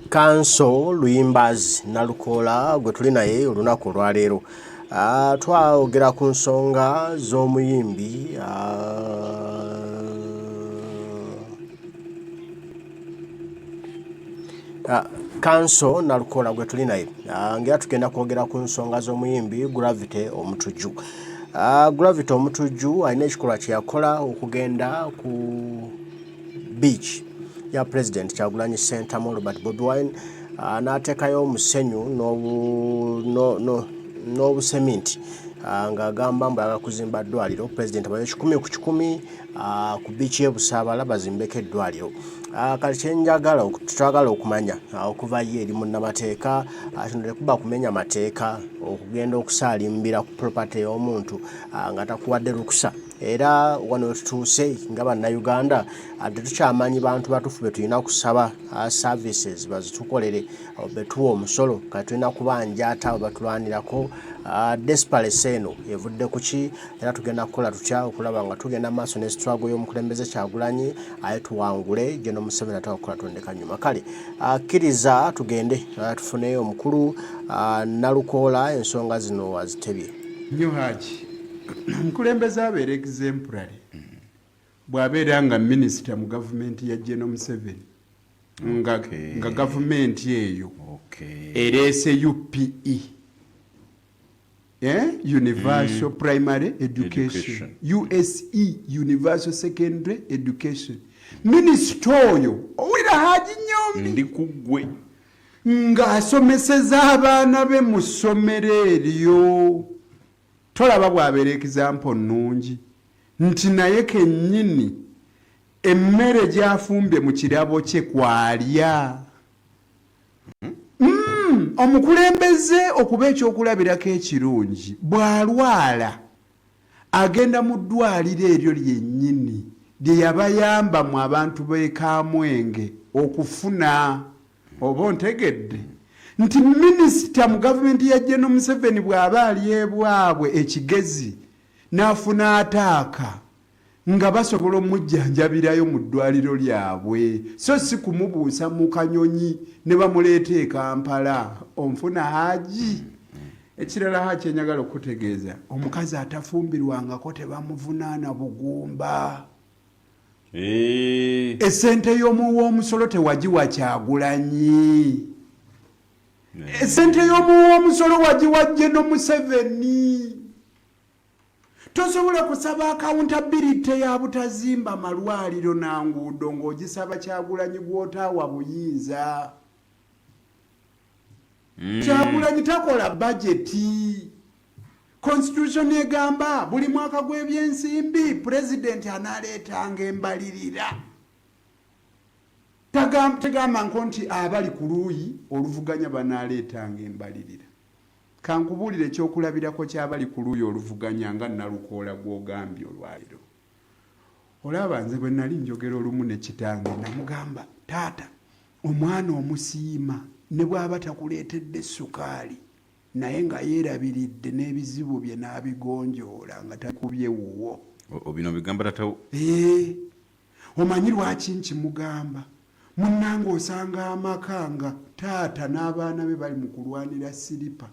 Kanso Luyimbazi Nalukoola gwe tuli naye olunaku olwaleero. Twogera ku nsonga z'omuyimbi Kanso Nalukoola gwe tuli naye ngera tugenda kwogera ku nsonga z'omuyimbi Gravity Omutuju. Gravity Omutuju alina ekikolwa kye yakola okugenda ku beach ya President Kyagulanyi Center mu Robert Bobi Wine n'ateekayo omusenyu n'obuseminti ng'agamba mbu ayagala kuzimba ddwaliro President abayo 100 ku 100 ku beach y'e Busaabala bazimbeko eddwaliro. Kati kyenjagala tutagala okumanya okuva ye eri munnamateeka kino tekuba kumenya mateeka okugenda okusaalimbira ku property y'omuntu nga takuwadde lukusa. Era wano tutuuse nga bannayuganda tetukyamanyi bantu batufu be tulina kusaba services bazitukolere betuwa omusolo kati tulina kubanja ate batulwanirako. Desperate eno evudde ku ki era tugenda kukola tutya okulaba nga tugenda maaso ne struggle y'omukulembeze Kyagulanyi aye tuwangule General Museveni atakola tondeka nyuma. Kale akkiriza tugende tufuneyo omukulu Nalukoola ensonga zino azitebye nnyo Haji. Omukulembeze abeera exemplary bw'abeera nga minisita mu gavumenti ya General Museveni nga gavumenti eyo ereese UPE Universal Primary Education, USE Universal Secondary Education. Minisita oyo owulira Haji Nyombi ndi kugwe ng'asomeseza abaana be mu ssomero eryo. Tolaba bw'abeera example nnungi nti naye kennyini emmere gy'afumbye mu kirabo kye kwalya. Omukulembeze okuba ekyokulabirako ekirungi bw'alwala agenda mu ddwaliro eryo lyennyini lye yabayamba mu abantu b'e Kamwenge okufuna oba ontegedde nti minisita mu gavumenti ya General Museveni bw'aba ali ebwabwe ekigezi n'afuna ataaka nga basobola omujjanjabirayo mu ddwaliro lyabwe so si kumubuusa mu kanyonyi ne bamuleeta e Kampala onfuna Haji. Ekirala Haji enjagala okutegeeza omukazi atafumbirwangako tebamuvunaana bugumba. Essente y'omuwoomusolo tewagiwa Kyagulanyi. Essente y'omuwoomusolo wagiwa General Museveni. Tosobola kusaba accountability ya butazimba malwaliro na nguudo ng'ogisaba Kyagulanyi gw'otaawa buyinza. Kyagulanyi takola budgeti. Constitution egamba buli mwaka gw'ebyensimbi President anaaleetanga embalirira. Tegamba nti abali ku luuyi oluvuganya banaaleetanga embalirira. Kankubuulire ekyokulabirako ky'abali ku luuyi oluvuganya nga Nalukoola gw'ogambye olwaliro. Olaba nze bwe nali njogera olumu ne kitange namugamba taata omwana omusiima ne bw'aba takuleetedde sukaali naye nga yeerabiridde n'ebizibu bye n'abigonjoola nga takubye wuwo. Bino bigamba tatawo. Omanyi lwaki nkimugamba? Munnange osanga amaka nga taata n'abaana be bali mu kulwanira siripa.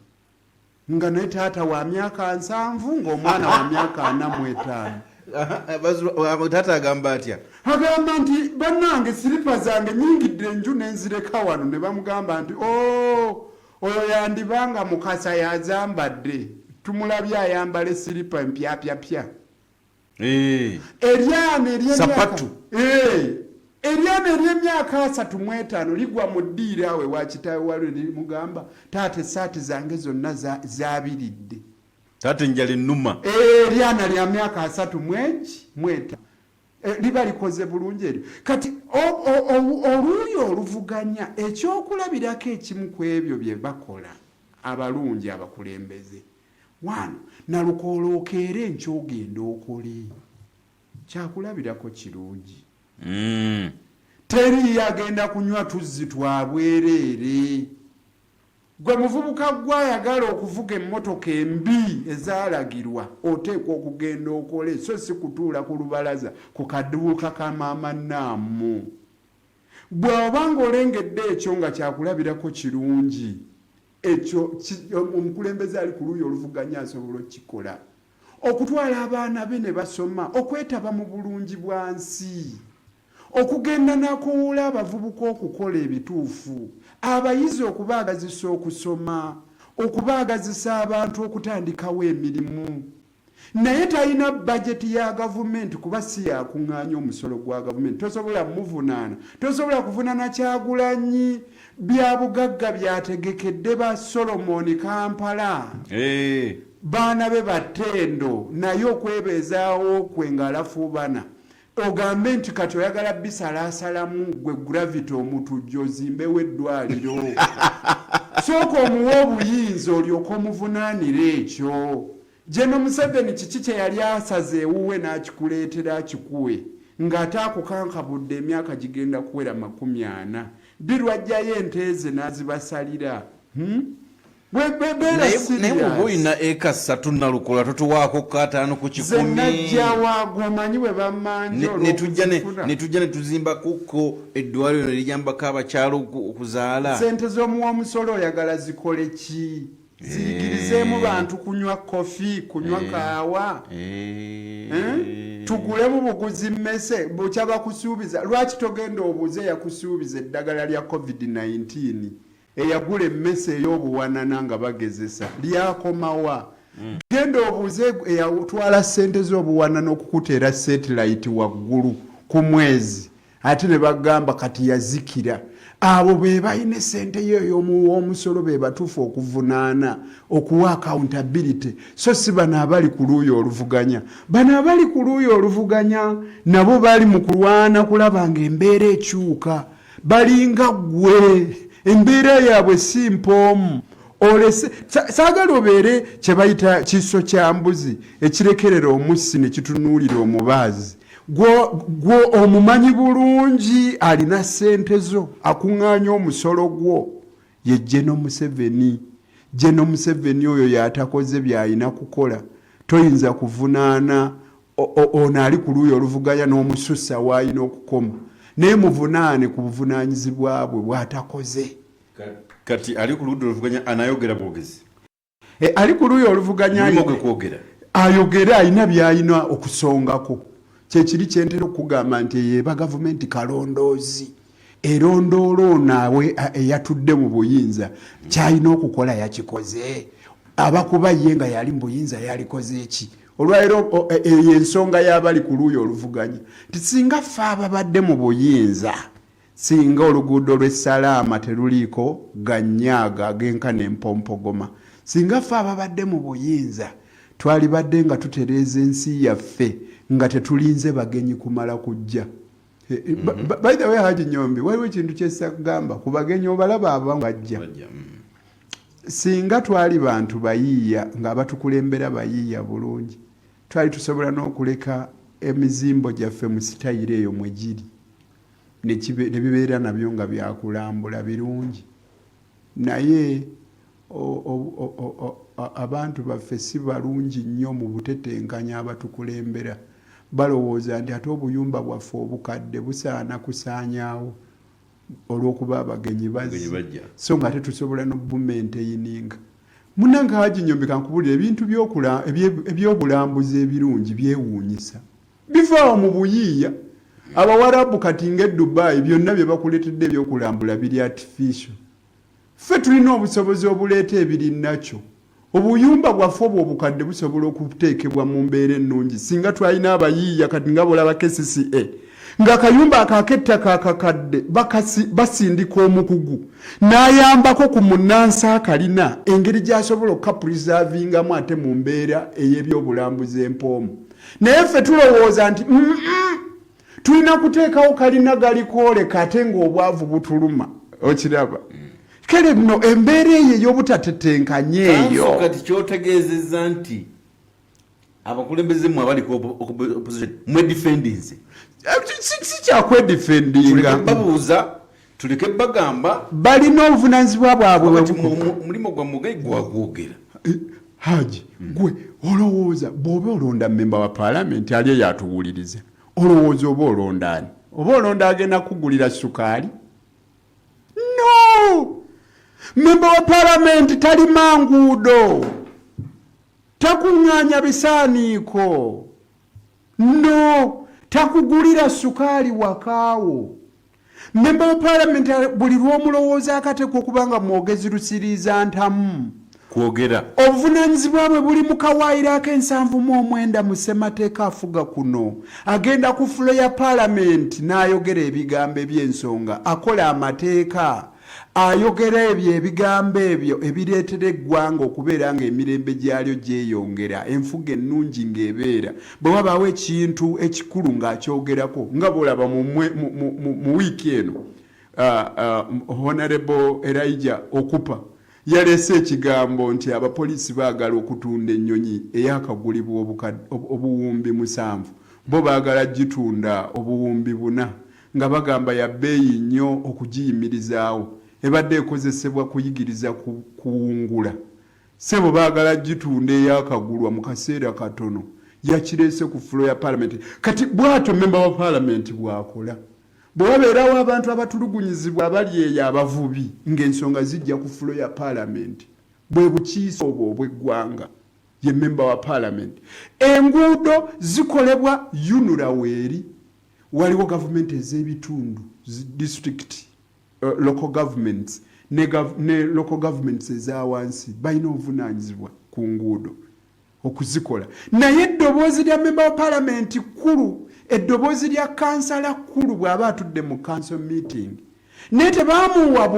Nga naye taata wa myaka 7 ng'omwana wa myaka 45. Taata agamba atya? Agamba nti bannange siripa zange nnyingidde enju nenzireka wano ne bamugamba nti oyo yandibanga Mukasa yazambadde tumulabye ayambala siripa empyapyapya. Eryana ery'emyaka eryana ery'emyaka 35 ligwa mu ddiira we wa kitaawe wali limugamba taata essaati zange zonna zaabiridde. Taata enjala ennuma. Eryana lya myaka 35 liba likoze bulungi eryo. Kati oluuyi oluvuganya ekyokulabirako ekimu ku ebyo bye bakola abalungi abakulembeze. Wano Nalukoola okeere nkyogenda okole kyakulabirako kirungi. Teri yagenda kunywa tuzzi twabwereere. Gwe muvubuka gwayagala okuvuga emmotoka embi ezaalagirwa oteekwa okugenda okole so si kutuula ku lubalaza ku kaduuka ka maama Naamu. bw'obanga olengedde ekyo nga kyakulabirako kirungi ekyo omukulembeze ali ku luuyi oluvuganya asobola okukikola okutwala abaana be ne basoma okwetaba mu bulungi bwa nsi okugenda nakuwula abavubuka okukola ebituufu abayizi okubaagazisa okusoma okubaagazisa abantu okutandikawo emirimu naye talina bajeti ya gavumenti kuba si yakuŋŋaanya omusolo gwa gavumenti tosobola muvunaana tosobola kuvunaana Kyagulanyi bya bugagga byategekedde ba Solomoni Kampala baana be batendo naye okwebeezaawo kwe ng'alafuubana ogambe nti kati oyagala bisalaasalamu gwe gravity Omutuju ozimbewo eddwaliro sooka omuwa obuyinza olyoka omuvunaanira ekyo Jeno Museveni kiki kye yali asaze ewuwe n'akikuleetera akikuwe ng'ate akukankabudde emyaka gigenda kuwera 40 birwajjayo ente ze n'azibasalira naye bw'oba olina eka 3 Nalukoola totuwaako 5 ku 10 zenajjawaagwo omanyi bwe bamanja ne tujja ne tuzimba kuko eddwaliro ne lijambako abakyalo okuzaala sente z'omuwa omusolo oyagala zikole ki ziyigirizeemu bantu kunywa kofi kunywa kaawa tugulemu buguzi mmese bukyaba kusuubiza lwaki togenda obuuze yakusuubiza eddagala lya COVID-19 eyagula emmese ey'obuwanana nga bagezesa lyakomawa genda obuuze eyatwala ssente z'obuwanana okukuteera satellite waggulu ku mwezi ate ne bagamba kati yazikira abo be balina ssente y'omusolo be batuufu okuvunaana okuwa accountability so si bano abali ku luuyi oluvuganya bano abali ku luuyi oluvuganya nabo bali mu kulwana kulaba nga embeera ekyuka balinga ggwe embeera yaabwe si mpoomu olese saagala obeere kye bayita kiso kya mbuzi ekirekerera omussi ne kitunuulira omubaazi gwo omumanyi bulungi alina ssente zo akuŋŋaanya omusolo gwo ye Jeno Museveni oyo yatakoze by'alina kukola toyinza kuvunaana ono ali ku luuyi oluvuganya n'omusussa w'alina okukoma naye muvunaane ku buvunaanyizibwa bwe bw'atakoze kati ali ku luuyi oluvuganya anayogera bwogezi ali ku luuyi oluvuganya ayogera alina by'alina okusongako kyekiri kyentera okugamba nti yeba gavumenti kalondoozi erondoola naawe eyatudde mu buyinza kyalina okukola yakikoze abakuba ye nga yali mu buyinza yalikoze eki olwaleero ensonga y'abali ku luuyi oluvuganya nti singa ffe ababadde mu buyinza singa oluguudo lw'essalaama teruliiko ganyaaga agenkana empompogoma singa ffe ababadde mu buyinza twalibadde nga tutereeza ensi yaffe nga tetulinze bagenyi kumala kujja by the way Haji Nyombi waliwo ekintu kyesagamba ku bagenyi obalaba abangajja singa twali bantu bayiiya ng'abatukulembera bayiiya bulungi twali tusobola n'okuleka emizimbo gyaffe mu sitayiro eyo mwe giri ne bibeera nabyo nga byakulambula birungi naye abantu baffe si balungi nnyo mu butetenkanya abatukulembera balowooza nti ate obuyumba bwaffe obukadde busaana kusaanyaawo olw'okuba abagenyi bazzi so nga tetusobola n'obumaintayininga munnange Haji Nyombi kankubulira ebintu ebyobulambuzi ebirungi byewuunyisa bivaawo mu buyiiya abawarabu kati ng'e byonna bye bakuleetedde ebyokulambula biri artificial ffe tulina obusobozi obuleeta ebiri nakyo obuyumba bwaffe obwo obukadde busobola okuteekebwa mu mbeera ennungi singa twalina abayiiya kati nga bolaba KCCA ng'akayumba ak'ettaka akakadde basindika omukugu n'ayambako ku munnansi akalina engeri gy'asobola okukapurizavingamu ate mu mbeera ey'ebyobulambuzi empoomu naye ffe tulowooza nti tulina kuteekawo kalina galikooleka ate ng'obwavu butuluma okiraba kale nno embeera eyo ey'obutatetenkanya eyo kati kyotegeezezza nti abakulembeze mwe abali ku opposition mwe defendinze si kyakwedefendinga babuuza tuleke bagamba balina obuvunaanyizibwa bwabwe mulimu gwa mugayi gwagwogera Haji gwe olowooza bw'oba olonda memba wa paalamenti ali eyatuwulirize olowooza oba olonda ani oba olonda agenda kugulira sukaali Member wa parliament tali mangudo. Takuŋŋaanya bisaaniiko. No, takugulira sukali wakaawo. Member wa parliament buli lw'omulowooza akateeka okuba nga mwogezi lusiriiza ntamu. Kwogera. Obuvunaanyizibwa bwe buli mu kawaayiro ak'ensanvu mu ssemateeka afuga kuno. Agenda ku fulo ya parliament n'ayogera ebigambo eby'ensonga. Akola amateeka. Ayogera ebyo ebigambo ebyo ebireetera eggwanga okubeera ng'emirembe gyalyo gyeyongera, enfuga ennungi ng'ebeera. Bwe wabaawo ekintu ekikulu ng'akyogerako nga bw'olaba mu wiiki eno Honorable Elijah Okupa yaleese ekigambo nti abapoliisi baagala okutunda ennyonyi eyakagulibwa obuwumbi 7 bo baagala gitunda obuwumbi 4 nga bagamba ya bbeeyi nnyo okugiyimirizaawo. Ebadde ekozesebwa kuyigiriza kuwungula. Sebo baagala gitunda eyakagulwa mu kaseera katono. Yakireese ku fulo ya parliament. Kati bw'atyo member wa parliament bw'akola. Bwe wabeerawo abantu abatulugunyizibwa abali eyo abavubi ng'ensonga zijja ku fulo ya parliament. Bwe bukiise obwo obw'eggwanga ye member wa parliament. Enguudo zikolebwa yunula weeri. Waliwo gavumenti ez'ebitundu district local governments ne local governments ezawansi balina obuvunaanyizibwa ku nguudo okuzikola. Naye eddoboozi lya member wa parliament kkulu, eddoboozi lya kansala kkulu bw'aba atudde mu council meeting naye tebaamuwa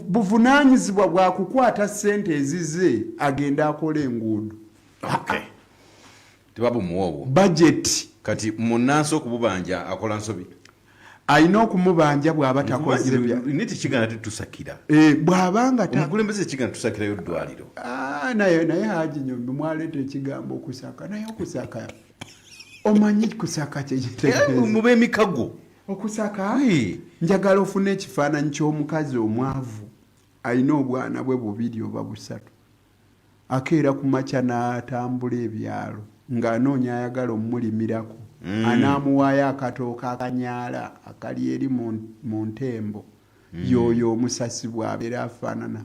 buvunaanyizibwa bwa kukwata ssente ezize agenda akola enguudo. Tebabumuwa obwo budget. Kati munnansi okububanja akola nsobi. Alina okumubanja bw'aba takoze bya. Niti kigana tetusakira. Bw'abanga omukulembeze kigana tusakirayo Eddwaliro. Naye Haji Nyombi mwaleeta ekigambo okusaka. Naye okusaka omanyi kusaka kyekitegeeza. Mube emikago. Okusaka njagala ofune ekifaananyi ky'omukazi omwavu alina obwana bwe 2 oba 3. Akeera ku makya n'atambula ebyalo ng'anoonya ayagala omumulimirako. Anaamuwaayo akatooka akanyaala akali eri mu ntembo. Y'oyo omusasi bw'abeera afaanana.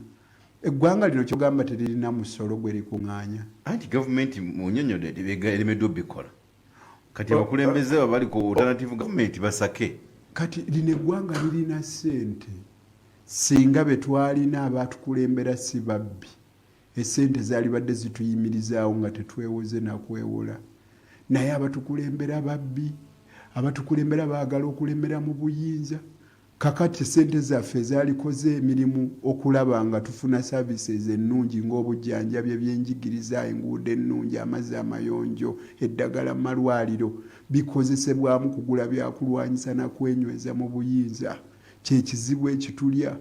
Eggwanga lino kyogamba teririna musolo gwe likuŋŋaanya. Anti gavumenti mu nnyonnyodde eremeddwa obbikola. Kati abakulembeze abali ku alternative government basake. Kati lino eggwanga lirina ssente. Singa be twalina abatukulembera si babbi. Essente zaali badde zituyimirizaawo nga tetwewoze na kwewola. Naye abatukulembera babbi, abatukulembera baagala okulembera mu buyinza. Kakati ssente zaffe ezaalikoze emirimu okulaba nga tufuna services ennungi ng'obujjanjabi ebyenjigiriza, enguudo ennungi, amazzi amayonjo, eddagala mu malwaliro bikozesebwamu kugula byakulwanyisa na kwenyweza mu buyinza. Kye kizibu ekitulya.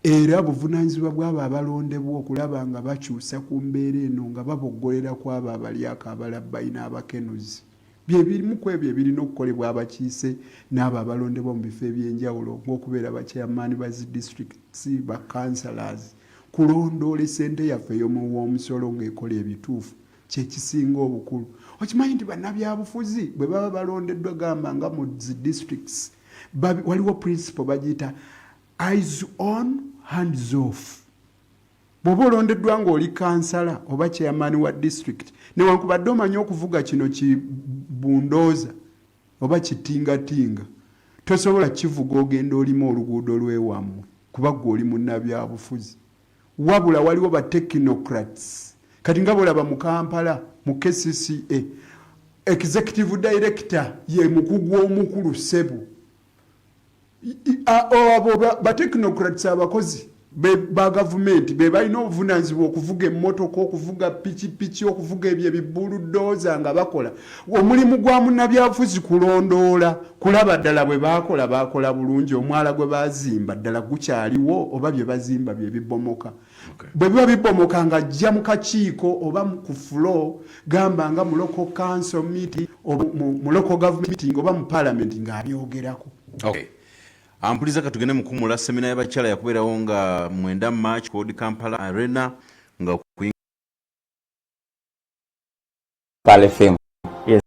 Era buvunaanyizibwa bw'abo abalondebwa okulaba nga bakyusa ku mbeera eno nga baboggolera ku abo abalyako abalabbayi n'abakenuzi. Bye birimu ku ebyo ebirina okukolebwa abakiise n'abo abalondebwa mu bifo eby'enjawulo ng'okubeera bachairman ba zi districts, ba councillors. Kulondoola essente yaffe ey'omuwoomusolo ng'ekola ebituufu kye kisinga obukulu. Okimanyi nti bannabyabufuzi bwe baba balondeddwa gamba nga mu zi districts waliwo principle bagiyita eyes on hands off. Bw'oba olondeddwa ng'oli kansala oba chairman wa district newankubadde omanyi okuvuga kino kibundooza oba kitingatinga tosobola kivuga ogenda olima oluguudo lw'ewammwe kuba ggwe oli munnabyabufuzi. Wabula waliwo ba technocrats. Kati nga bw'olaba mu Kampala mu KCCA executive director ye mukugu omukulu Ssebo. Abo ba technocrats abakozi ba gavumenti be balina obuvunaanyizibwa okuvuga emmotoka, okuvuga pikipiki, okuvuga ebyo ebibuludooza nga bakola. Omulimu gwa munnabyabufuzi kulondoola, kulaba ddala bwe baakola bulungi, omwala gwe baazimba ddala gukyaliwo oba bye bazimba bye bibomoka. Bwe biba bibomoka nga ajja mu kakiiko oba ku floor gamba nga mu local council meeting oba mu local government meeting oba mu parliament ng'abyogerako. Ampuliza katugende mukumula semina y'abakyala yakubeerawo nga 9 March Code Kampala Arena nga FM. Yes.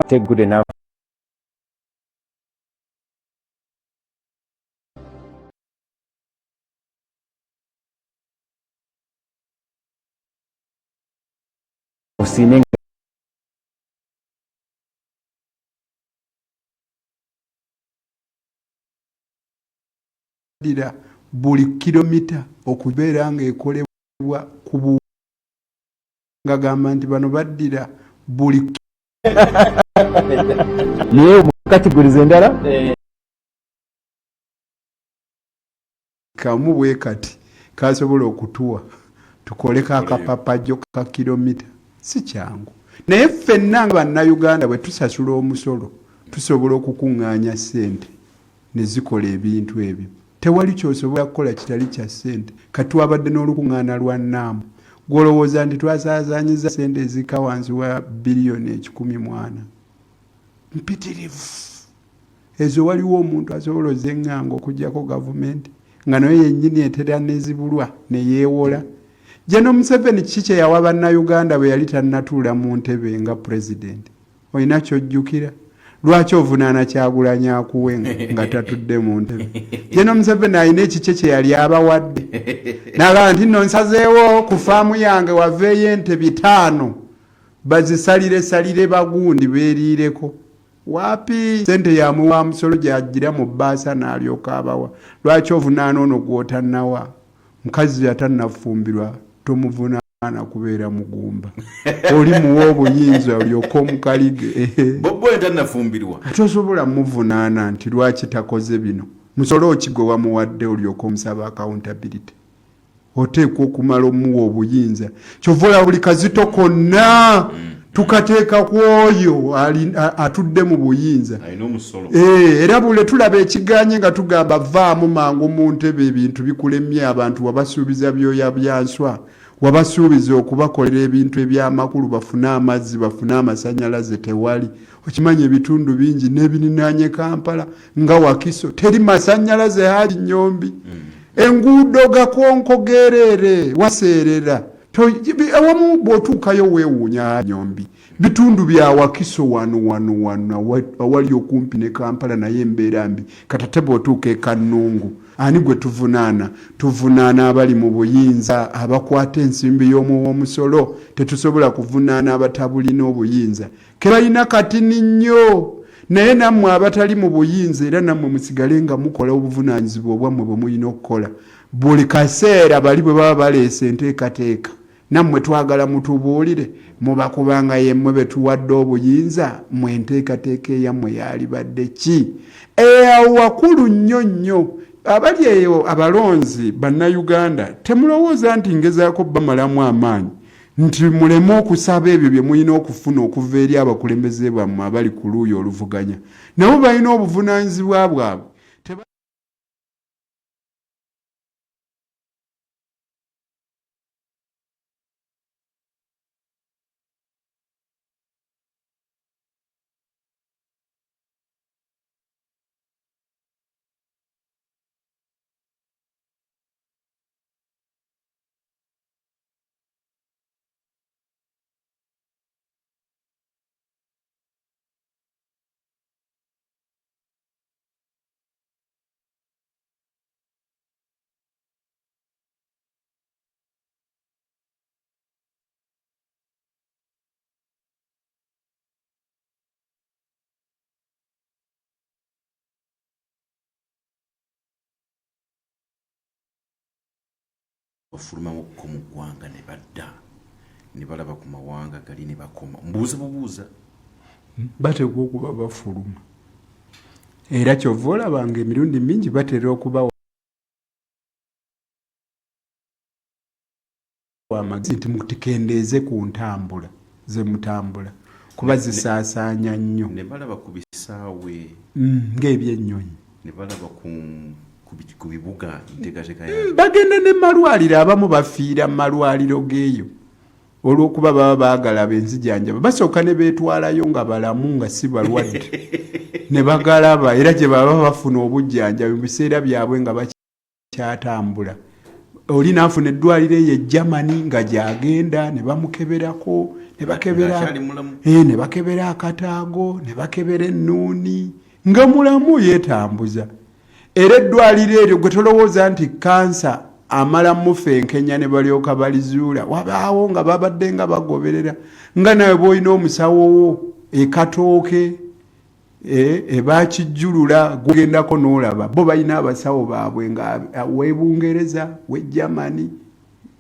Take good enough. tusiime dira buli kilomita okubeera ng'ekolebwa ku nga gamba nti bano baddira buli naye mukategorize endala kamu bwe kati kasobola okutuwa tukoleko akapapajo ka kilomita si kyangu naye ffenna nga bannayuganda bwe tusasula omusolo tusobola okukuŋŋaanya ssente ne zikola ebintu ebyo tewali kyosobola kukola kitali kya ssente kati wabadde n'olukuŋŋaana lwa nnaamu gw'olowooza nti twasaasaanyiza ssente ezika wansi wa biliyoni 140 mpitirivu ezo waliwo omuntu asobola ozeŋŋanga okugyako gavumenti nga naye yennyini etera nezibulwa ne yeewola General Museveni kiki kye yawa bannayuganda bwe yali tannatuula mu ntebe nga pulezidenti olina kyojjukira lwaki ovunaana Kyagulanyi akuwe nga tatudde mu ntebe General Museveni alina ekikye kye yali abawadde n'agamba nti nno nsazeewo ku faamu yange waveeyo ente 5 bazisalire bagundi beeriireko wapi sente yamuwa musolo gy'agira mu bbaasa n'alyoka abawa lwaki ovunaana ono gw'otannawa mukazi yatannafumbirwa tomuvunaana kubeera mugumba oli muwa obuyinza olyoka omukalige bobo yatannafumbirwa tosobola muvunaana nti lwaki takoze bino musolo okigwe wamuwadde olyoka omusaba accountability oteekwa okumala omuwa obuyinza kyovola buli kazito konna tukateeka ku oyo atudde mu buyinza era bule tulaba ekiganye nga tugamba vaamu mangu mu ntebe ebintu bikulemye abantu wabasuubiza byoya byanswa wabasuubiza okubakolera ebintu ebyamakulu bafune amazzi bafune amasanyalaze tewali okimanyi ebitundu bingi n'ebininaanye Kampala nga Wakiso teri masanyalaze hali Nyombi enguudo gakonkogerere waseerera awamu bw'otuukayo weewuunya Nyombi bitundu bya Wakiso wano awali okumpi ne Kampala naye embeera mbi katate bw'otuuka e Kannungu ani gwe tuvunaana abali mu buyinza abakwata ensimbi y'omusolo tetusobola kuvunaana abatabulina obuyinza ke balina katini nnyo naye nammwe abatali mu buyinza era nammwe musigale nga mukola obuvunaanyizibwa obwammwe bwe mulina okukola buli kaseera bali bwe baba baleese enteekateeka nammwe twagala mutubuulire mubakubanga yemmwe betuwadde obuyinza mwe enteekateeka eyammwe yalibadde ki wakulu nnyo abali eyo abalonzi bannayuganda temulowooza nti ngezaako bamalamu amaanyi nti muleme okusaba ebyo bye mulina okufuna okuva eri abakulembeze bammwe abali ku luuyi oluvuganya nabo balina obuvunaanyizibwa bwabwe bafuluma ko mu ggwanga ne badda ne balaba ku mawanga gali ne bakoma mbuuza bategwa okuba bafuluma era kyova olabanga emirundi mingi batera okuba wamagezi nti mutikendeeze ku ntambula ze mutambula kuba zisaasaanya nnyo ne balaba ku bisaawe ng'ebyennyonyi ne balaba ku bibuga nteekateeka bagenda ne malwaliro abamu bafiira mu malwaliro geeyo olw'okuba baba baagala benzijanjaba basooka ne beetwalayo nga balamu nga si balwadde ne bagalaba era gye baba bafuna obujjanjabi mu biseera byabwe nga bakyatambula oli naafuna eddwaliro eyo Germany nga gyagenda ne bamukeberako ne bakebera akataago ne bakebera ennuuni nga mulamu yeetambuza era eddwaliro eryo gwe tolowooza nti kansa amala mufenkenya ne balyoka balizuula wabaawo nga babadde nga bagoberera nga nawe bw'olina omusawo wo ekatooke ebakijjulula gugendako n'olaba bo balina abasawo baabwe nga weebungereza wejamani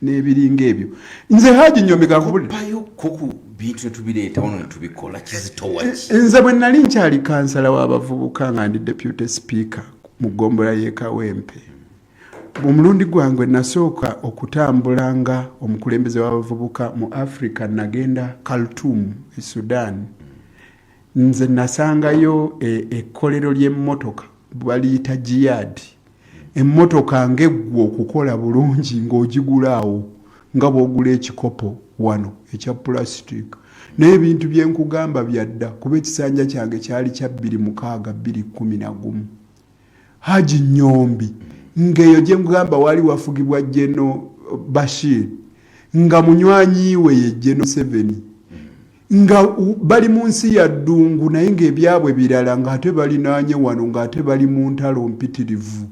n'ebiringa ebyo nze Haji Nnyombi kakubulirayo ku bintu netubireeta wano netubikola kizitowaki nze bwe nali nkyali kansala w'abavubuka nga ndi deputy speaker mu ggombolola y'e Kawempe omulundi gwange nasooka okutambula nga omukulembeze w'abavubuka mu Africa nagenda Khartoum e Sudan nze nasangayo ekkolero ly'emmotoka baliyita jihad emmotoka ng'eggwa okukola bulungi ng'ogigulaawo nga bw'ogula ekikopo wano ekya plastic n'ebintu bye nkugamba byadda kuba ekisanja kyange kyali kya 26-2011 Haji Nnyombi ng'eyo gye nkugamba wali wafugibwa Jeno Bashir nga munywanyi we ye Jeno 7 nga bali mu nsi ya ddungu naye ng'ebyabwe birala ng'ate balinaanye wano ng'ate bali mu ntalo mpitirivu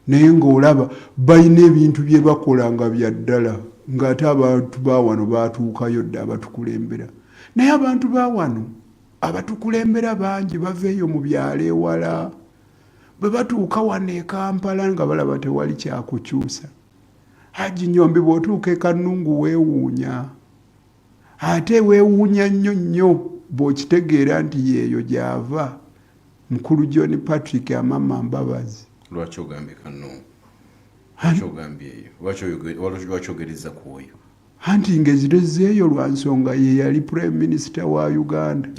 naye ng'olaba balina ebintu bye bakola nga bya ddala ng'ate abantu ba wano baatuukayo dda abatukulembera naye abantu ba wano abatukulembera bangi baveeyo mu byalo ewala bwe batuuka wano e Kampala nga balaba tewali kyakukyusa Haji Nnyombi bw'otuuka e Kannungu weewuunya ate weewuunya nnyo bw'okitegeera nti yeeyo gy'ava mukulu John Patrick Amama Mbabazi lwaki ogambye Kannungu lwaki ogereza ku oyo anti ng'ezirezeeyo lwa nsonga ye yali prime minister wa Uganda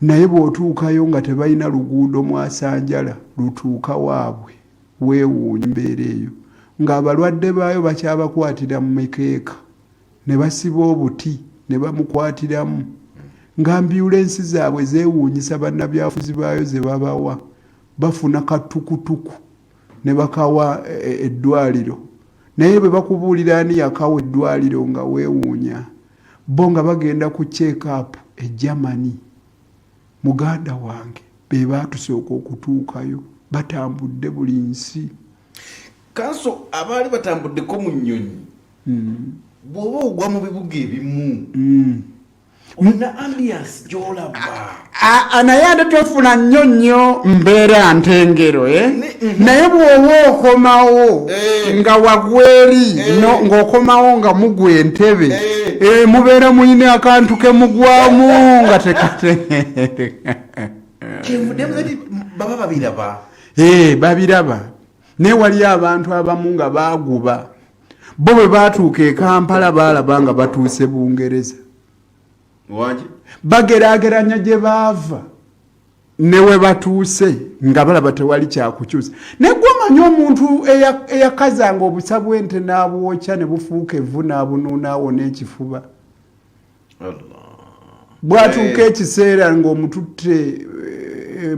naye bw'otuukayo nga tebalina luguudo mwasanjala lutuuka waabwe weewuunya mbeera eyo ng'abalwadde baayo bakyabakwatira mu mikeeka ne basiba obuti ne bamukwatiramu ng'ambyulensi zaabwe zeewuunyisa bannabyafuzi baayo ze babawa bafuna katukutuku ne bakawa eddwaliro naye bwe bakubuulira ani yakawa eddwaliro nga weewuunya bo nga bagenda ku check-up e Germany muganda wange be baatusooka okutuukayo batambudde buli nsi kanso abaali batambuddeko mu nnyonyi bw'oba ogwa mu bibuga ebimu olina ambiance gy'olaba naye ate tofuna nnyo nnyo mbeera ntengero naye bw'oba okomawo nga wagweri ng'okomawo nga mugwa entebe mubeera muyina akantu ke mugwamu nga baba babiraba babiraba naye waliyo abantu abamu nga baaguba bo bwe baatuuka e Kampala baalaba nga batuuse Bungereza bageraageranya gye baava ne we batuuse nga balaba tewali kyakukyusa naye gwomanyi omuntu eyakazanga obusa bw'ente n'abwokya ne bufuuka evvu n'abunuunaawo n'ekifuba bwatuuka ekiseera ng'omututte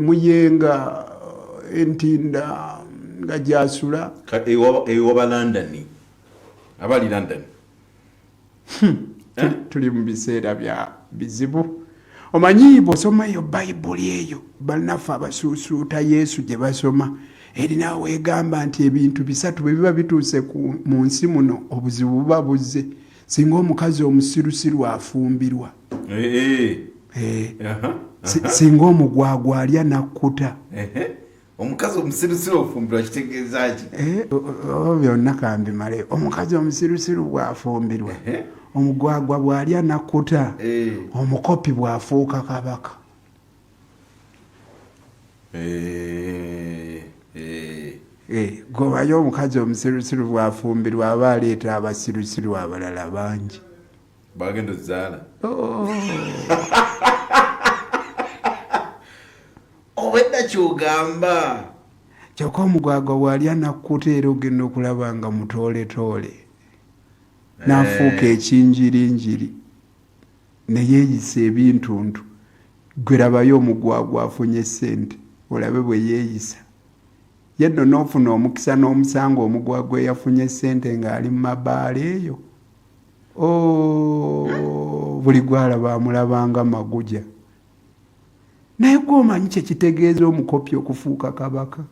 muyenga entinda nga gyasula ewaba London abali London tuli mu biseera bya bizibu omanyi bw'osoma eyo bayibuli eyo bannaffe abasuusuuta Yesu gye basoma erinawo egamba nti ebintu bisatu bwe biba bituuse mu nsi muno obuzibu buba buzze singa omukazi omusirusiru afumbirwa singa omugwagwa alya nakkuta omukazi omusirusiru ofumbirwa kitegeeza ki byonna kambimale omukazi omusirusiru bwafumbirwa omugwagwa bw'alya nakkuta omukopi bw'afuuka kabaka gobayo omukazi omusirusiru bwafumbirwa aba aleeta abasirusiru abalala bangi bagenda ozaala obedda kyogamba kyokka omugwagwa bw'alya nakkuta era ogenda okulaba nga mutooletoole n'afuuka ekinjirinjiri ne yeeyisa ebintuntu gwe labayo omugwagwa afunye ssente olabe bwe yeeyisa ye nno n'ofuna omukisa n'omusango omugwagwa eyafunye ssente ng'ali mu mabaala eyo buli gwalaba amulabanga maguja naye gwomanyi kye kitegeeza omukopi okufuuka kabaka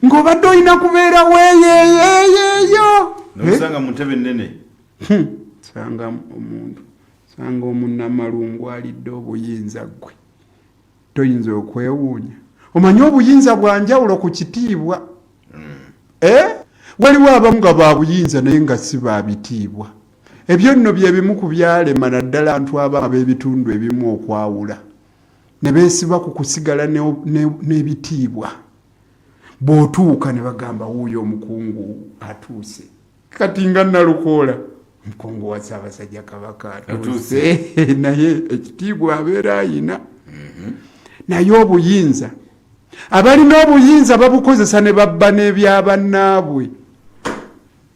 ng'obadde olina kubeera weeyeeyeeyo nosanga mu ntebe ennene sanga omuntu sanga omunnamalungu alidde obuyinza gwe toyinza okwewuunya omanyi obuyinza bwa njawulo ku kitiibwa waliwo abamu nga babuyinza naye nga si babitiibwa ebyo nno bye bimu ku byalema naddala ntu abamu ab'ebitundu ebimu okwawula ne beesiba ku kusigala n'ebitiibwa bw'otuuka ne bagamba wuuyo omukungu atuuse kati nga Nalukoola omukungu wa Ssaabasajja Kabaka atuuse naye ekitiibwa abeera ayina naye obuyinza abalina obuyinza babukozesa ne babba n'ebyabannaabwe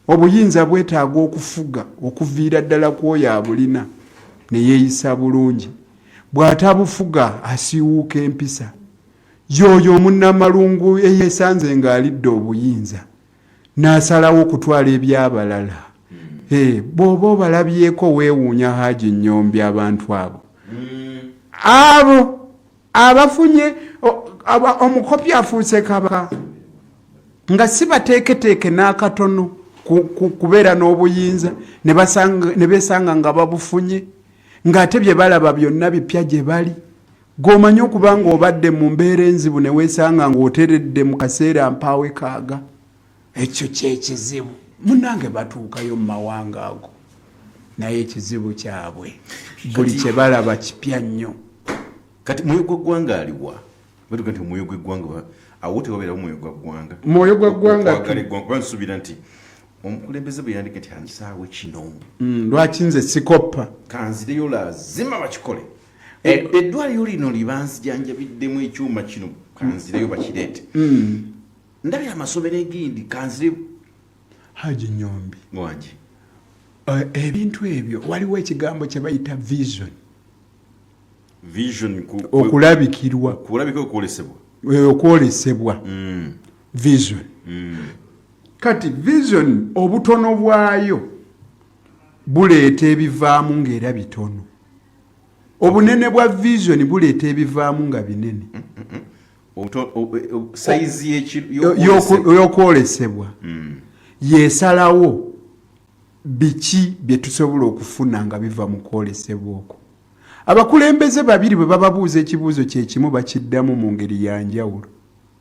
obuyinza bwetaaga okufuga okuviira ddala kwoyo abulina ne yeeyisa bulungi bw'atabufuga asiiwuuka empisa yoyo omunnamalungu eyeesanze ng'alidde obuyinza n'asalawo okutwala ebyabalala bw'oba obalabyeko weewuunya Hajji Nnyombi abantu abo abafunye omukopi afuuse kabaka nga si bateeketeeke n'akatono kubeera n'obuyinza ne beesanga nga babufunye ng'ate bye balaba byonna bipya gye bali g'omanyi okuba nga obadde mu mbeera enzibu ne weesanga ng'oteredde mu kaseera mpaawe kaaga ekyo kyekizibu munnange batuukayo mu mawanga ago naye ekizibu kyabwe buli kye balaba kipya nnyo kati mwoyo gw'eggwanga aliwa batuga nti omwoyo gw'eggwanga awo tewabeerawo mwoyo gwa ggwanga mwoyo gwa ggwanga kuba nsuubira nti omukulembeze bwe yandike nti ankisaawe kino lwaki nze sikoppa kanzireyo lazima bakikole eddwaliro lino libanzijanjabiddemu ekyuma kino kanzireyo bakireete ndabye amasomero egindi kanzireyo Hajji Nnyombi wangi ebintu ebyo waliwo ekigambo kye bayita vision okulabikirwa okwolesebwa vision kati vision obutono bwayo buleeta ebivaamu ng'era bitono obunene bwa vision buleeta ebivaamu nga binene y'okwolesebwa yeesalawo biki bye tusobola okufuna nga biva mu kwolesebwa okwo abakulembeze babiri bwe bababuuza ekibuuzo kyekimu bakiddamu mu ngeri ya njawulo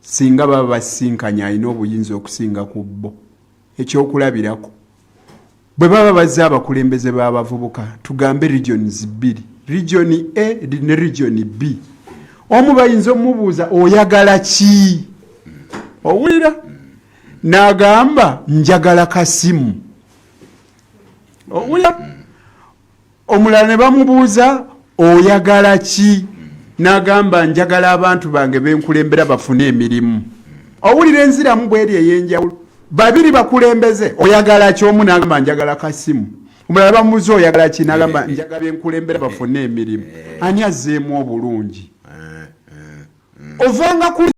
singa baba basinkanya alina obuyinza okusinga ku bo ekyokulabirako bwe baba bazze abakulembeze b'abavubuka tugambe regions bbiri region A ne region B omu bayinza omubuuza oyagala ki owulira n'agamba njagala kasimu owulira omulala ne bamubuuza oyagala ki n'agamba njagala abantu bange benkulembera bafune emirimu owulira enziramu bweri ey'enjawulo babiri bakulembeze oyagala ki omu n'agamba njagala kasimu omulala bamubuuza oyagala ki n'agamba njagala benkulembera bafune emirimu ani azzeemu obulungi ovanga ku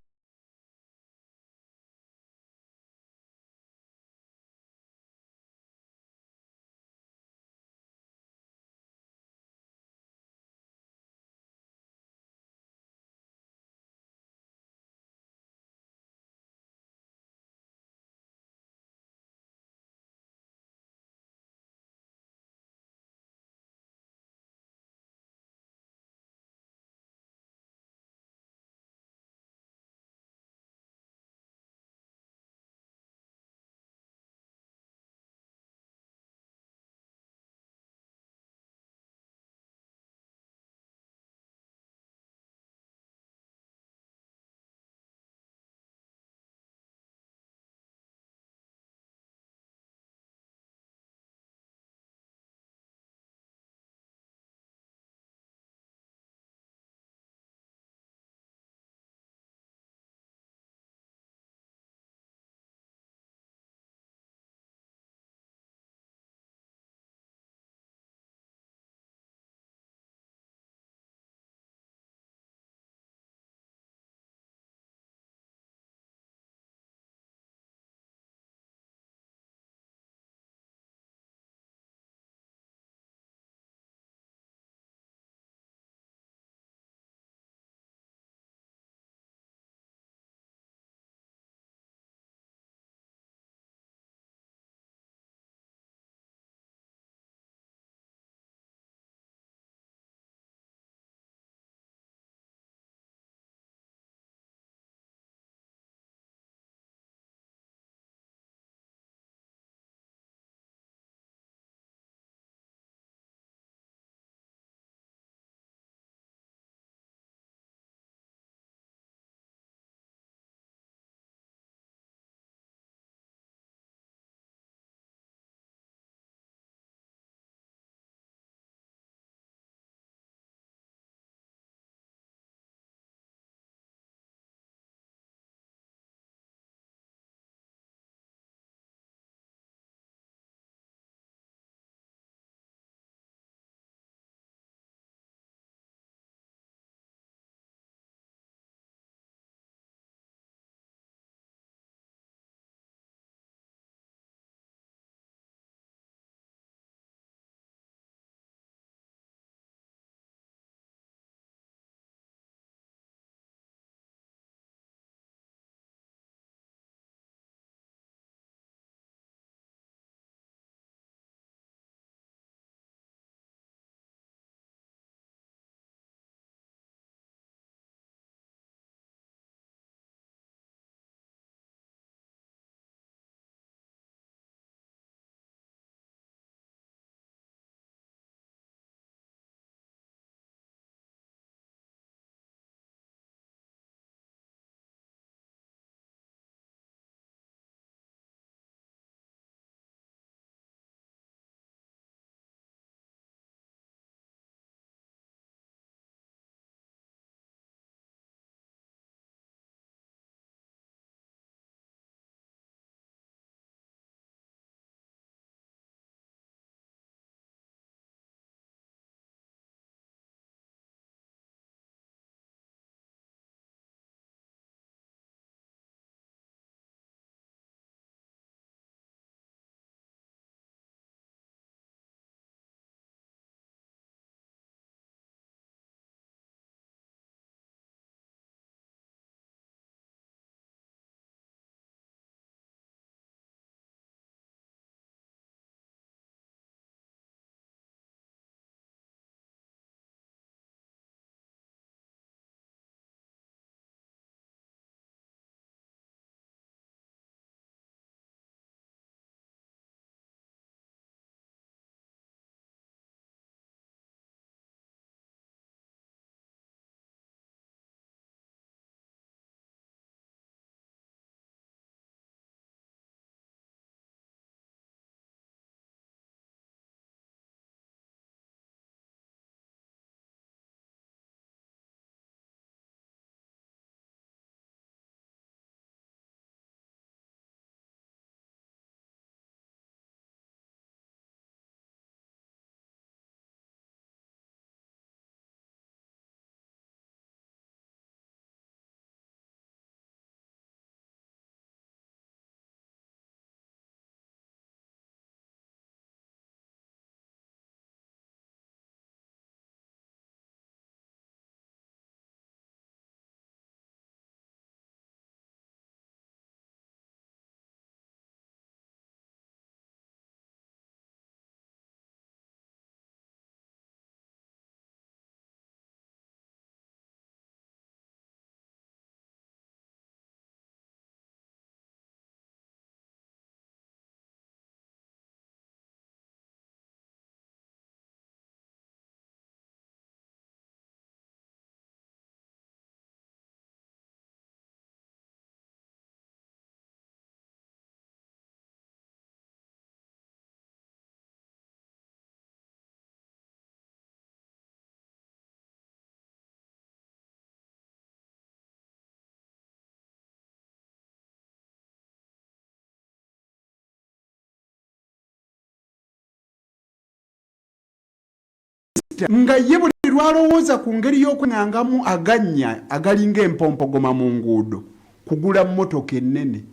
nga ye buli lwalowooza ku ngeri y'okwengangamu aganya agalinga empompogoma mu nguudo kugula mmotoka ennene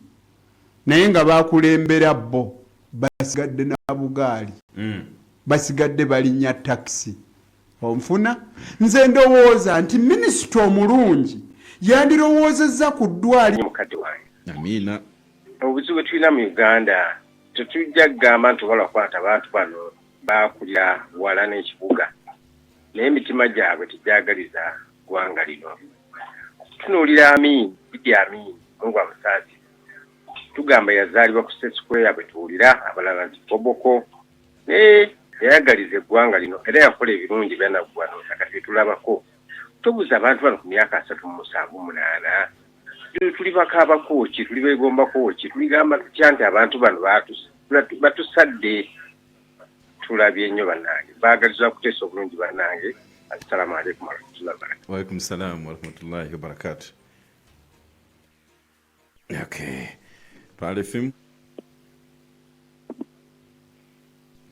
naye nga bakulembera bo basigadde na bugaali basigadde balinnya takisi onfuna nze ndowooza nti minisita omulungi yandirowoozezza ku ddwaliro mukadde wange amiina obuzibu bwe tulina mu uganda tetujja kugamba nti obalwa kwata abantu bano baakulira wala n'ekibuga naye emitima gyabwe tegyagaliza ggwanga lino tunuulira Amin Idi Amin Mungu amusaasi tugamba yazaalibwa ku Square bwe tuwulira abalala nti Koboko naye yayagaliza eggwanga lino era yakola ebirungi byanaggwano kati tulabako tubuza abantu bano ku myaka 37 tuli bakaabako ki tuli beegombako ki tuligamba tutya nti abantu bano batusadde tulabye nnyo bannange baagaliza kuteesa obulungi bannange assalamu alaikum warahmatullahi wabarakatuh. Waalaikum salam warahmatullahi wabarakatuh. Okay. Pale FM.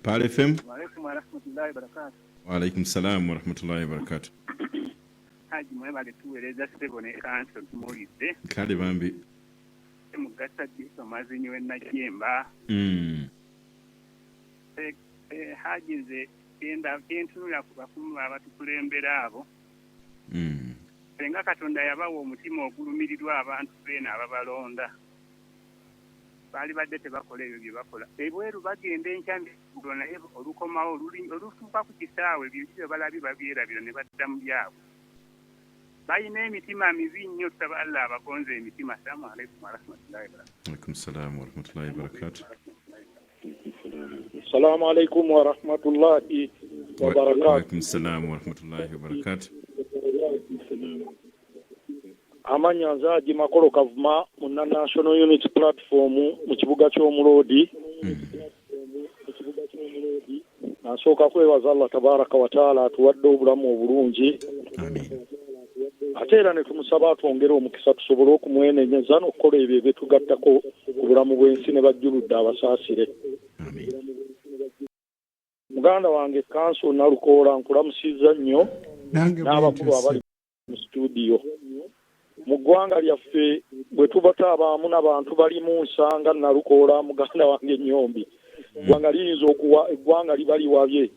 Pale FM. Waalaikum warahmatullahi wabarakatuh. Waalaikum salam warahmatullahi wabarakatuh. Haji mwebale tuweereza ssebo ne kanso tumuwulidde. Kale bambi. Mugasa Diso Mazinyi w'Ennajjemba. Haji nze entunula ku bakumu abatukulembera abo. Senga Katonda yabawa omutima ogulumirirwa abantu beena ababalonda. Baali badde tebakola ebyo bye bakola. Ebweru bagenda enkyambi naye olukomawo olutuuka ku kisaawe byo balabye babyerabira ne badda mu byabwe. Bayina emitima mibi nnyo tusaba Allah abagonze emitima. Assalamu alaikum warahmatullahi wabarakatuh. Waalaikum salam warahmatullahi wabarakatuh. Assalamu alaikum warahmatullahi wabarakatuh. Waalaikum salam warahmatullahi wabarakatuh. Amanya nzaaji makolo kavuma mu National Unity Platform mu kibuga ky'Omulodi. Nasooka kwebaza Allah tabaraka wa taala atuwadde obulamu obulungi. Amin. Ate era ne tumusaba atwongere omukisa tusobole okumwenenyeza n'okukola ebyo bye tugattako ku bulamu bw'ensi ne bajjuludde abasaasire. Amin. Muganda wange Kanso Nalukoola nkulamusizza nnyo n'abakulu abali mu studio. Mu ggwanga lyaffe bwe tubata abamu n'abantu bali mu nsanga Nalukoola muganda wange Nnyombi. Eggwanga liyinza okuwa eggwanga liba liwabye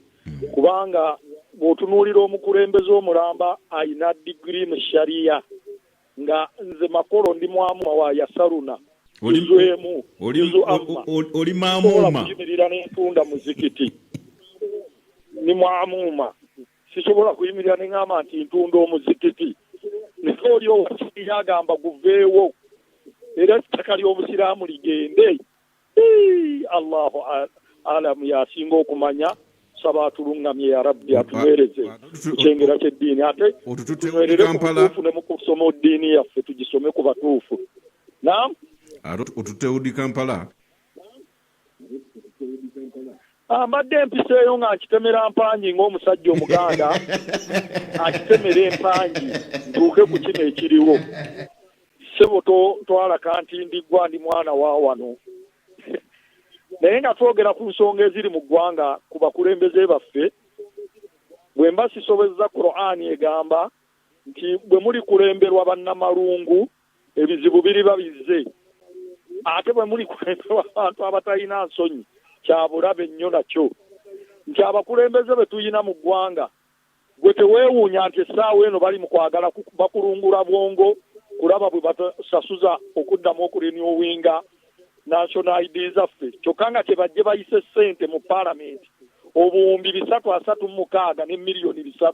kubanga bw'otunuulira omukulembeze omulamba ayina digiri mu shariya nga nze makolo ndi mwamu wa yasaruna oli maamuma kuyimirira n'entunda muzikiti ni mwamuma sisobola kuyimirira n'eŋŋamba nti ntunda omuzikiti naye oli owasiriya agamba guveewo era ettaka ly'obusiraamu ligende. Allahu alamu yasinga okumanya saba atulungamye ya rabbi atuweereze ekyengera ky'eddiini ate tunywerere ku butuufu ne mu kusoma eddiini yaffe tugisome ku batuufu. Naam otuteudi Kampala mbadde empiseeyo nga nkitemera mpangi ng'omusajja omuganda akitemera empangi ntuuke ku kino ekiriwo. Ssebo twala kanti ndiggwa ndi mwana wa wano. Naye nga twogera ku nsonga eziri mu ggwanga ku bakulembeze baffe, bwe mba sisobezza Qur'ani egamba nti bwe muli kulemberwa bannamalungu ebizibu biriba bizze, ate bwe muli kulemberwa abantu abatalina nsonyi kyabulabe nnyo nakyo nti abakulembeze be tuyina mu ggwanga gwe teweewuunya nti essaawa eno bali mu kwagala bakulungula bwongo kulaba bwe basasuza okuddamu okurenewinga national ID zaffe kyokka nga kyebajje bayise ssente mu paalamenti obuwumbi 336 ne miliyoni 3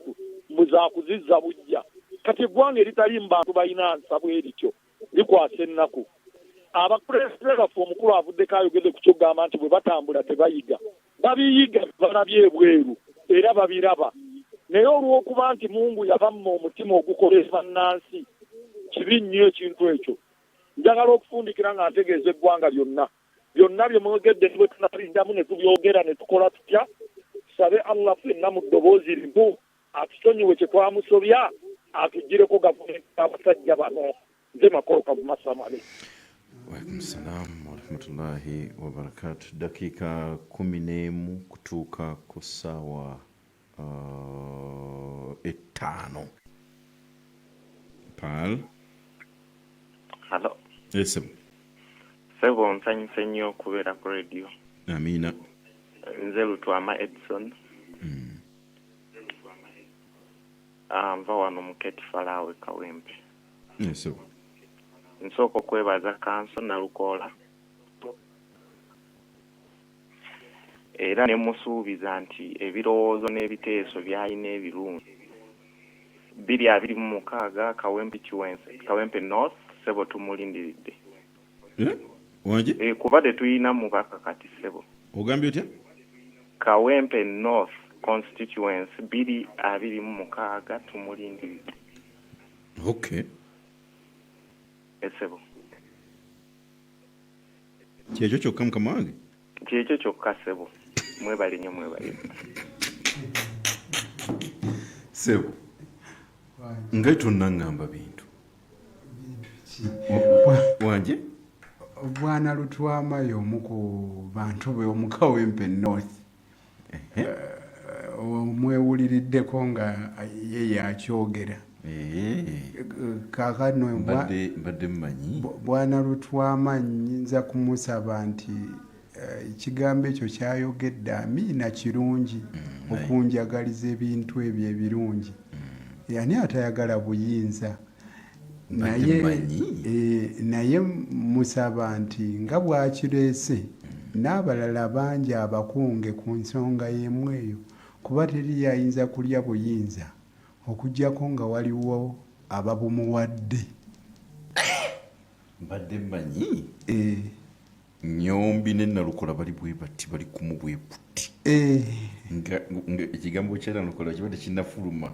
muzakuzizza bujja kati eggwanga eritali mu bantu balina nsa bwerityo likwasa ennaku. Abakulembeze baffe omukulu avuddeko ayogedde ku kyogamba nti bwe batambula tebayiga babiyiga balabye ebweru era babiraba naye olw'okuba nti Mungu yabamma omutima ogukolesa bannansi kibi nnyo ekintu ekyo. Njagala okufundikira nga ntegeeza eggwanga byonna bye mwogedde bwe tunalindamu ne tubyogera ne tukola tutya tusabe Allah ffenna mu ddoboozi limu atusonyiwe kye twamusobya atugireko gavumenti abasajja bano. Nze makolo kavuma. Assalamu alaikum. Waalaikum salam warahmatullahi wabarakatuh. Dakika 11 kutuuka ku ssaawa 5 Pal. Hello. Yes. Sebo nsanyuse nnyo okubeera ku radio. Amina. Nze Lutwama Edson. Nva wano mu Ketifalawe Kawempe. Yes. Nsooka okwebaza Kanso Nalukoola. Era ne musuubiza nti ebirowoozo n'ebiteeso byalina ebirungi. 226 Kawempe North Sebo tumulindiridde. Wanje? Kuba tetuyina mubaka kati Sebo. Ogambye otya? Kawempe North Constituency 226 tumulindiridde. Okay. Sebo. Kyekyo kyokka mukama wange? Kyekyo kyokka Sebo. Mwebale nnyo mwebale. Sebo. Nga tunangamba bintu. Wanje? Bwana Lutwama y'omu ku bantu be omu Kawempe North. Mwewuliriddeko nga ye yakyogera. Kaakano mbadde mmanyi. Bwana Lutwama nnyinza kumusaba nti ekigambo ekyo kyayogedde amiina kirungi okunjagaliza ebintu ebyo ebirungi. Yani atayagala buyinza. Naye musaba nti nga bwakireese n'abalala bangi abakunge ku nsonga y'emu eyo kuba teri yayinza kulya buyinza okuggyako nga waliwo ababumuwadde. Mbadde mmanyi. Nyombi ne Nalukoola bali bwe bati bali kumu bwe buti. Nga ekigambo kya Nalukoola kibadde kinnafuluma.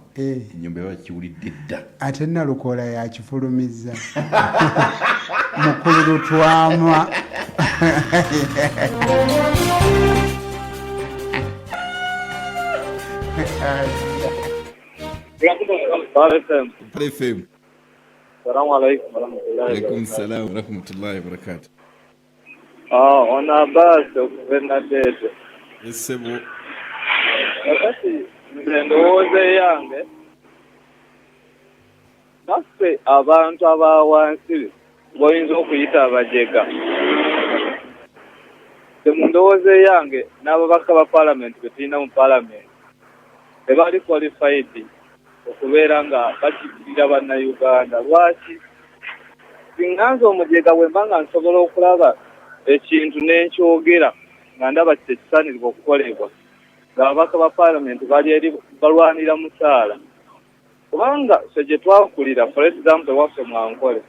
Nyombi bakiwulidde dda. Ate Nalukoola yakifulumizza. Mukulu Lutwama. FM. Assalamu alaikum warahmatullahi Alaikum salam warahmatullahi wabarakatuh. On a base okuvenna dete. Sebo. Wakati ndowooza yange naffe abantu abawansi boyinza okuyita abajega. Mu ndowooza yange n'ababaka ba paalamenti be tulina mu paalamenti tebali qualified okubeera nga bakiikirira bannayuganda. Lwaki? Singanze omujega bwe mba nga nsobola okulaba ekintu n'enkyogera nga ndaba kitekisaanirwa okukolebwa ng'ababaka ba paalamenti bali eri balwanira musaala. Kubanga ffe gye twakulira, for example waffe Mwankole,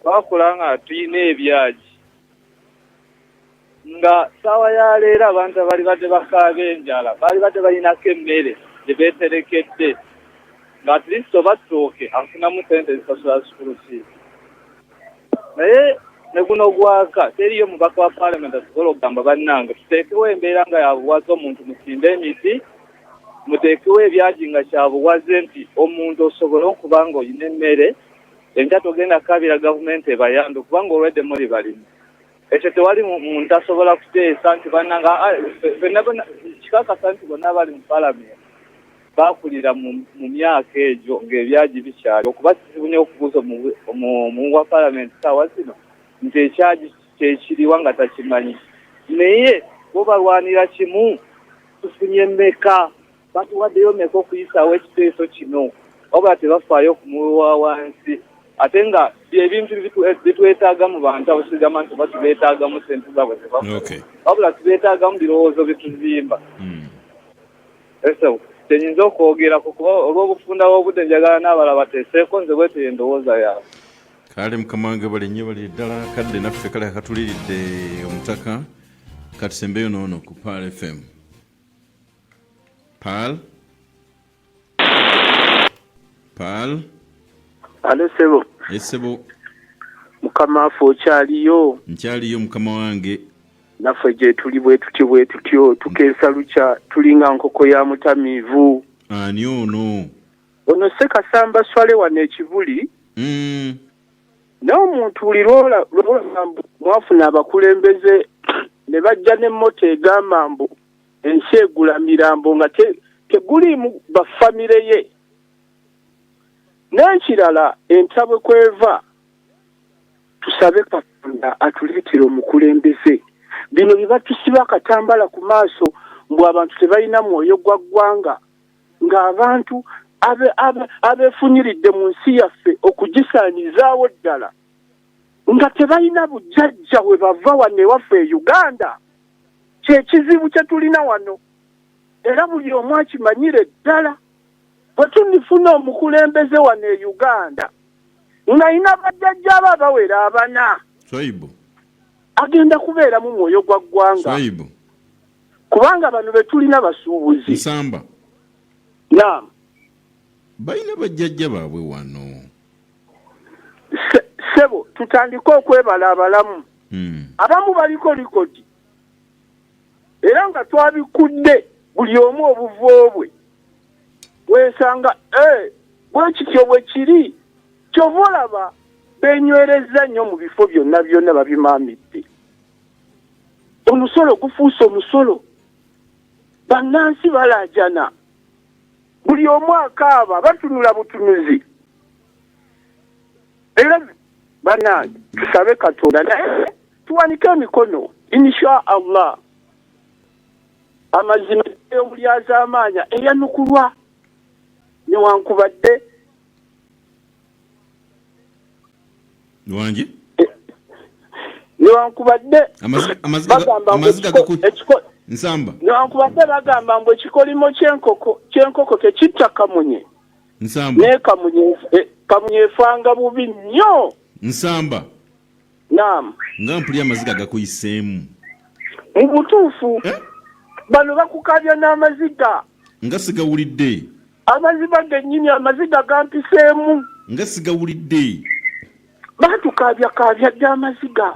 twakula nga tulina ebyagi nga ssaawa ya leero abantu abali badde bakaaba enjala baali badde balinako emmere gye beeterekedde nga at least oba ttooke afunamu sente ezisasula school fees. Naye ne guno gwaka teriyo mubaka wa paalamenti asobola okugamba bannange tuteekewo embeera nga yabuwaze omuntu musimbe emiti, muteekewo ebyagi nga kyabuwaze nti omuntu osobole okuba nga olina emmere enkya togenda kabira gavumenti ebayambe kubanga olwedde muri balimu. Ekyo tewali muntu asobola kuteesa nti bannanga kikakasa nti bonna bali mu paalamenti baakulira mu myaka egyo ng'ebyagi bikyali okuba kizibu nnyo okubuuza omu wa paalamenti saawa zino nti ekyagi kyekiriwa nga takimanyi. Naye bo balwanira kimu, tufunye mmeka, batuwaddeyo mmeka okuyisaawo ekiteeso kino, wabula tebafaayo ku muwi wa wansi. Ate nga ebintu bitwetaaga mu bantu abasigama nti batubeetaagamu sente zaabwe zebafa, wabula tubeetaagamu birowoozo bituzimba. Eso tenyinza okwogerako kuba olw'obufunda bw'obudde njagala n'abalala bateeseeko nze bwete endowooza yaabwe. Kale mukama wange bali nnyo bali ddala kadde naffe kale katuliridde omutaka katusembeyo noono ku Paal FM. Paal. Ale Sebo. Sebo. Mukama waffe okyaliyo? Nkyaliyo mukama wange. Naffe gye tuli bwe tutyo tukeesa lukya tulinga nkoko ya mutamiivu. Ani ono? Ono Ssekasamba Swale wano ekibuli. N'omuntu buli lwola mwafuna abakulembeze ne bajja n'emmota egamba mbu ensi egula mirambo nga teguliimu bafamire ye. N'ekirala entabwe kweva tusabe Katonda atuleetera omukulembeze. Bino bye batusiba akatambala ku maaso mbu abantu tebalina mwoyo gwa ggwanga ng'abantu abeefunyiridde mu nsi yaffe okugisaanyizaawo ddala nga tebalina bujjajja we bava wano ewaffe e Uganda. Kyekizibu kye tulina wano era buli omu akimanyire ddala. Bwe tunifuna omukulembeze wano e Uganda ng'ayina bajjajja abo abawera abana agenda kubeera mu mwoyo gwa ggwanga kubanga bano be tulina basuubuzi. Nsamba naam balina bajjajja baabwe wano. Sebo tutandike okwebala abalamu. Abamu baliko likodi era nga twabikudde buli omu obuvo bwe. Weesanga bwe kityo bwe kiri kyova olaba benywereza nnyo mu bifo byonna byonna babimaamidde. Omusolo gufuuse omusolo. Bannansi balaajana. Buli omu akaaba batunula butunuzi. Era bannange tusabe Katonda naye tuwanike emikono insha Allah. Amazima y'omulyazaamaanya eyanukulwa newankubadde Wangi? Newankubadde amaziga Nsamba. Newankubadde bagamba mbu ekikolimo ky'enkoko tekitta kamunye. Nsamba. Ne kamunye efanga bubi nnyo. Nsamba. Naam. Nga mpulira amaziga gakuyiseemu. Mu butuufu bano bakukabya n'amaziga. Nga sigawulidde. Amaziga gennyini amaziga gampiseemu. Nga sigawulidde. Batukabya by'amaziga.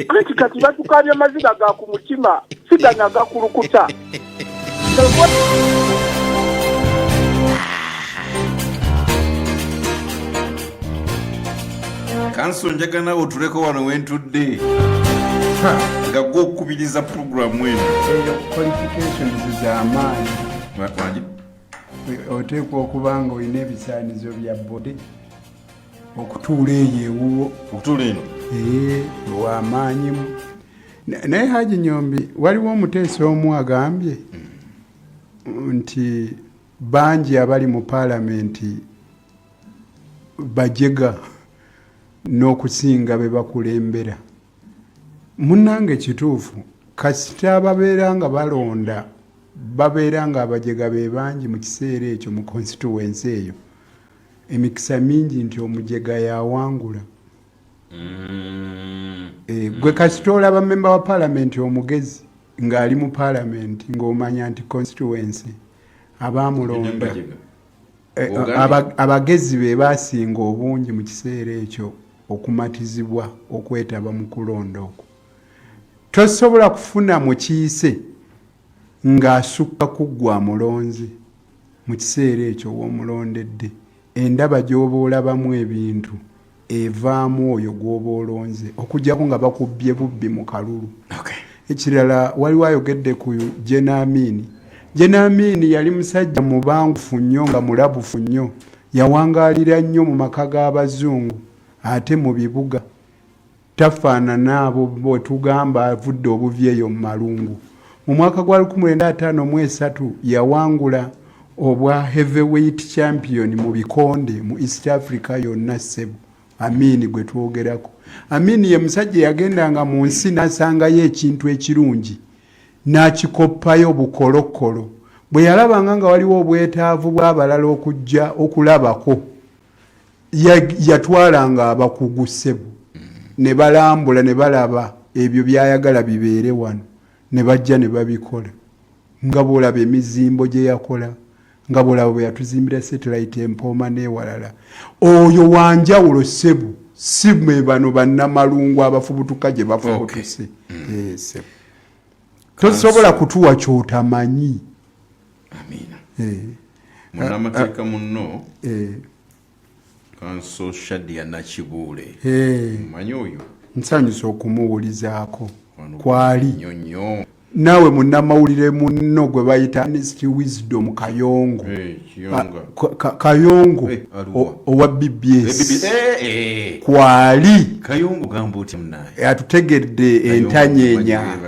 Anti kati batukabya amaziga ga ku mutima sigana gakulukuta. Kanso njaga nawe otuleko wano wentudde nga gwe okubiriza puroguramu eno. Eyo qualifications z'amaanyi. Wangi? Oteekwa okuba nga olina ebisaanizo bya bode okutuula eyo ewuwo. Okutuula eno? Wamaanyimu. Naye Haji Nyombi waliwo omuteesa omu agambye nti bangi abali mu paalamenti bajega n'okusinga be bakulembera. Munnange kituufu kasita ababeera nga balonda babeera nga abajega be bangi mu kiseera ekyo mu constituency eyo emikisa mingi nti omujega yawangula. Gwe kasita olaba memba wa paalamenti omugezi ng'ali mu paalamenti ng'omanya nti constituency abaamulonda abagezi be baasinga obungi mu kiseera ekyo okumatizibwa okwetaba mu kulonda okwo. Tosobola kufuna mukiise ng'asukka kuggwa mulonzi mu kiseera ekyo w'omulondedde. Endaba gy'oba olabamu ebintu evaamu oyo gw'oba olonze okuggyako nga bakubbye bubbi mu kalulu. Ekirala waliwo ayogedde ku Jenamini. Jenamini yali musajja mubangufu nnyo nga mulabufu nnyo. Yawangaalira nnyo mu maka g'abazungu ate mu bibuga tafaanana abo bwe tugamba avudde obuvi eyo mu malungu. Mu mwaka gwa 1953 yawangula obwa heavyweight champion mu bikonde mu East Africa yonna ssebo. Amini gwe twogerako. Amini ye musajja yagendanga mu nsi n'asangayo ekintu ekirungi n'akikoppayo bukolokolo. Bwe yalabanga nga waliwo obwetaavu bw'abalala okujja okulabako yatwalanga abakugu ssebo ne balambula ne balaba ebyo byayagala bibeere wano ne bajja ne babikola. Nga bw'olaba emizimbo gye yakola, nga bw'olaba bwe yatuzimbira satellite Empooma n'ewalala. Oyo wanjawulo ssebo, si mwe bano bannamalungu abafubutuka gye bafubutuse. Ssebo tosobola kutuwa ky'otamanyi. Amina. Munnamateeka munno Kanso Shadia Nakibuule. Mmanyi oyo? Nsanyusa okumuwulizaako. Kwali. Nnyo. nawe munnamawulire munno gwe bayita Honest Wisdom Kayongo Kayongo owa BBS kwali Kayongo gambo oti munaye atutegedde entanyenya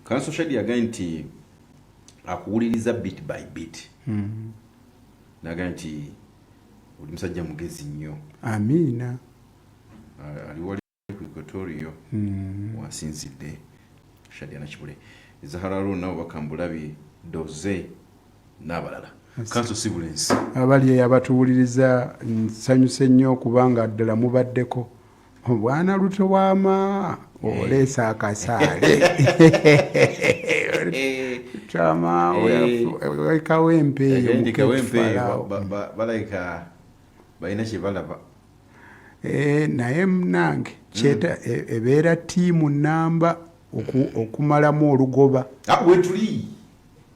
Kanso Shadi again nti akuwuliriza bit by bit naga nti oli musajja mugezi nnyo amina ali wali ku Equatorio wasinzidde Shadi anachibule Zahara nabo bakambulabi doze n'abalala Kanso Sibulensi abali abatuwuliriza nsanyuse nnyo kubanga ddala mubaddeko obwana luto wama olesa akasaale chama kawempe balaika baina chibalaba naye mnange cheta ebeera tiimu namba okumalamu olugoba wetuli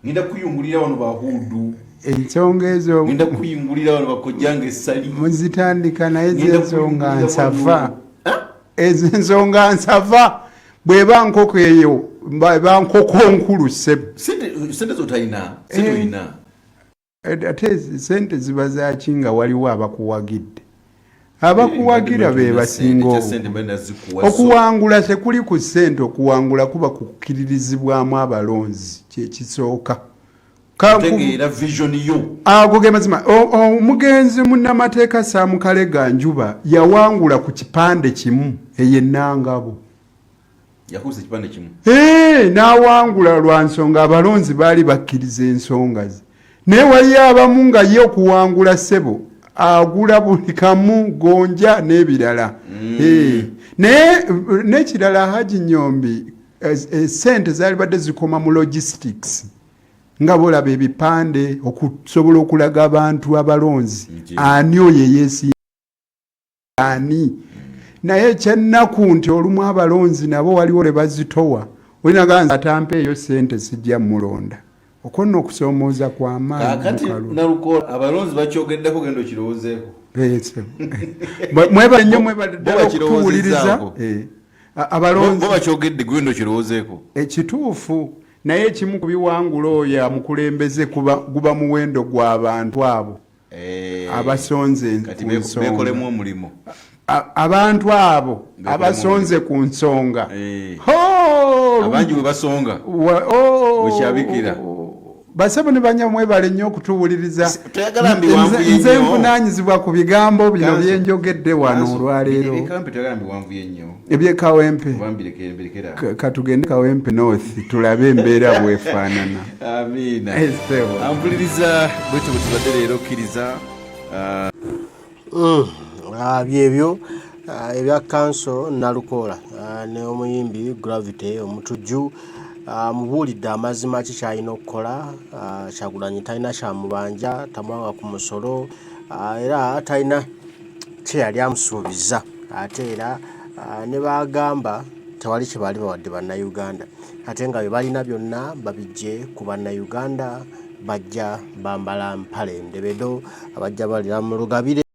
ngenda kuyungulira wano bahudu ensonga ezo ngenda kuyungulira wano bakojjange essali muzitandika naye zensonga nsava ensonga nsava bweba nkoko eyo ba nkoko nkulu sente zotalina sente ate sente ziba zakinga waliwo abakuwagidde abakuwagira be basinga okuwangula tekuli ku ssente okuwangula kuba kukkiririzibwamu abalonzi kyekisooka ago mazima omugenzi munnamateeka Saamukalega Njuba yawangula ku kipande kimu ey'Ennangabo yakuza kipande kimu n'awangula lwa nsonga abalonzi baali bakkiriza ensonga ze naye wali abamu nga ye okuwangula ssebo agula buli kamu gonja n'ebirala naye n'ekirala Haji Nyombi sente zaali badde zikoma mu logistics nga bolaba ebipande okusobola okulaga abantu abalonzi ani oyo yeesi ani naye ekyennaku nti olumu abalonzi nabo waliwo le bazitowa olinaganza atampa eyo sente sijja mulonda okonna okusoomooza kw'amaanyi kati Nalukoola abalonzi bakyogeddeko genda okirowoozeeko mwebale nnyo mwebale okutuwuliriza abalonzi bo bakyogedde genda okirowoozeeko ekituufu naye ekimu ku biwangula oyo amukulembeze guba muwendo gw'abantu abo abasonze ku nsonga abantu abo abasonze ku nsonga abangi bwe basonga wekyabikira basebo ne banyamwebale nnyo okutuwuliriza nze nvunaanyizibwa ku bigambo bino byenjogedde wano olwaleero ebyekawempe katugende kawempe north tulabe embeera bwefaanana ampuliriza bwetyo bwe tubadde leero okkiriza byebyo ebya kanso Nalukoola ne omuyimbi Gravity Omutuju mubuulidde amazima kikyalina okukola Kyagulanyi talina kyamubanja tamwanga ku musolo era talina kyeyali amusuubiza ate era ne bagamba tewali kye baali bawadde bannayuganda ate nga bye balina byonna babijje ku bannayuganda bajja bambala mpale ndebedo abajja balira mu lugabire